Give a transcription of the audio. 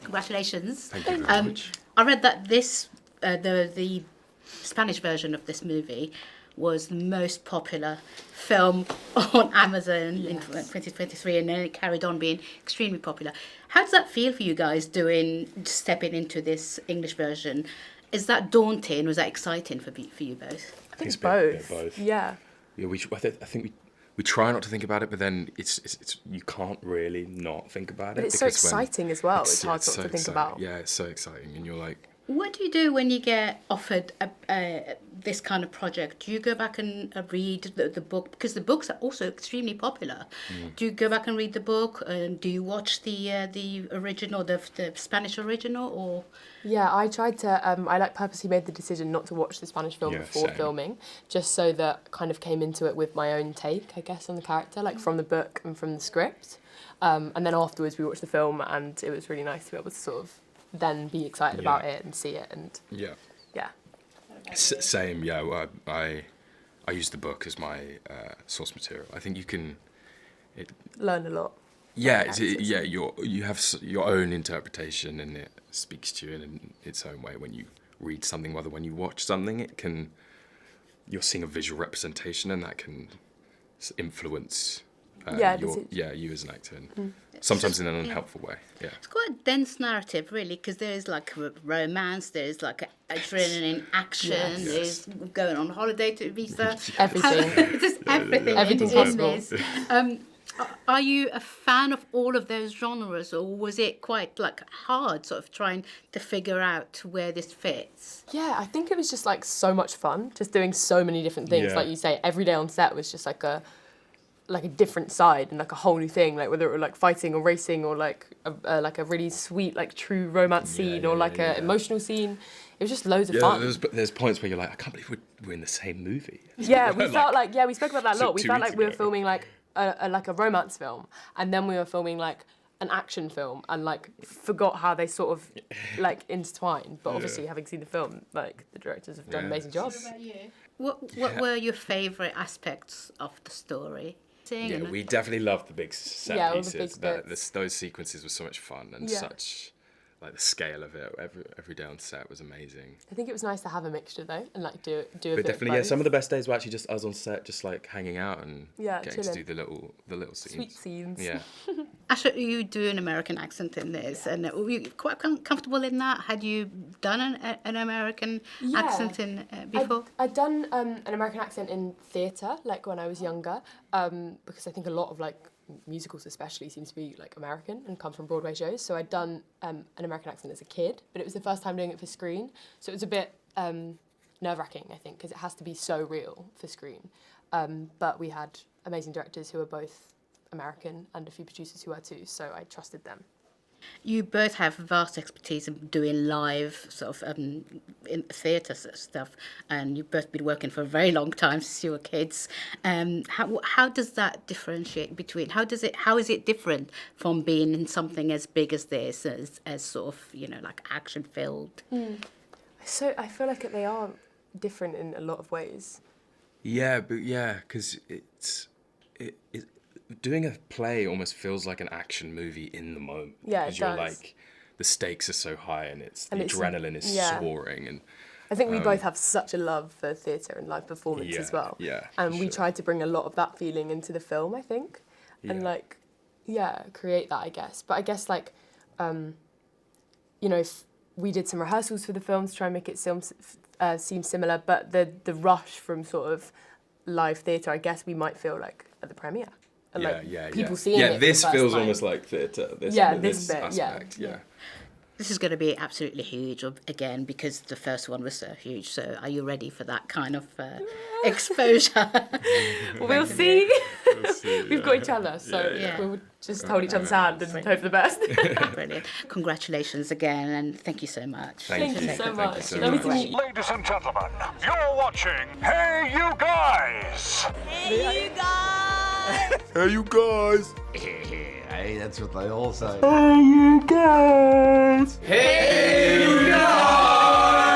Congratulations. Thank you very much. I read that this, the Spanish version of this movie was the most popular film on Amazon in 2023, and then it carried on being extremely popular. How does that feel for you guys stepping into this English version? Is that daunting? Was that exciting for you both? I think It's both. both. Yeah. Yeah, I think we try not to think about it, but then it's you can't really not think about it. But it's so exciting as well. It's hard not so to think exciting. about. Yeah, it's so exciting, and you're like, What do you do when you get offered this kind of project? Do you go back and read the book? Because the books are also extremely popular. Do you go back and read the book? And do you watch the original, the Spanish original, or? Yeah, I tried to. I purposely made the decision not to watch the Spanish film before same. filming, just so that kind of came into it with my own take, I guess, on the character, like from the book and from the script. And then afterwards we watched the film, and it was really nice to be able to sort of then be excited about it and see it, and yeah. Same. Yeah, well, I use the book as my source material. I think you can Learn a lot. Yeah, you have your own interpretation, and it speaks to you in its own way. When you read something, rather when you watch something, you're seeing a visual representation, and that can influence you as an actor, and sometimes in an unhelpful way. Yeah, it's quite a dense narrative, really, because there is like romance, there is like adrenaline, action, there's going on holiday to Ibiza, everything. Just everything. Everything's possible. Are you a fan of all of those genres, or was it quite like hard, sort of trying to figure out where this fits? Yeah, I think it was just like so much fun, just doing so many different things. Yeah. Like you say, every day on set was just like a different side and like a whole new thing. Like whether it were like fighting or racing or like a really sweet like true romance scene or like a emotional scene. It was just loads of fun. There's points where you're like, I can't believe we're in the same movie. Yeah, we felt like we spoke about that a lot. We felt like we were ago. filming like a romance film, and then we were filming like an action film, and like forgot how they sort of like intertwined. But obviously, having seen the film, like the directors have done an amazing job. What about you? What were your favourite aspects of the story? Yeah, we definitely loved the big set all the pieces. big bits. Those sequences were so much fun, and such like the scale of it. Every day on set was amazing. I think it was nice to have a mixture though, and like do a But bit definitely, of both. some of the best days were actually just us on set, just like hanging out and getting chilling. to do the little scenes. Sweet scenes. Yeah. Asha, you do an American accent in this, and were you quite comfortable in that? Had you done an American accent in before? I'd done an American accent in theatre, like when I was younger, because I think a lot of like musicals especially seem to be like American and come from Broadway shows. So I'd done an American accent as a kid, but it was the first time doing it for screen. So it was a bit nerve-wracking, I think, because it has to be so real for screen. But we had amazing directors who are both American and a few producers who are too, so I trusted them. You both have vast expertise in doing live sort of in theatre stuff, and you've both been working for a very long time since you were kids. How does that differentiate between? How is it different from being in something as big as this, as sort of like action filled? So I feel like they are different in a lot of ways. Yeah, because doing a play almost feels like an action movie in the moment. Yeah, it because you're does. like, the stakes are so high, and the it's- adrenaline is soaring, and I think we both have such a love for theatre and live performance as well. Yeah, And for we sure. tried to bring a lot of that feeling into the film, I think. And create that, I guess. But I guess like, if we did some rehearsals for the film to try and make it seem similar, but the rush from sort of live theatre, I guess we might feel like at the premiere. And people seeing it. This for the first feels time. almost like theatre. This bit, aspect, yeah. This is going to be absolutely huge again, because the first one was so huge. So are you ready for that kind of exposure? We'll see. We've got each other, so we'll just hold each other's hand and hope for the best. Brilliant. Congratulations again, and thank you so much. Thank you so much. so Lovely much. to meet you. Ladies and gentlemen, you're watching Hey You Guys! Hey, you guys! Hey, you guys! Hey, that's what they all say. Hey, you guys! Hey, you guys!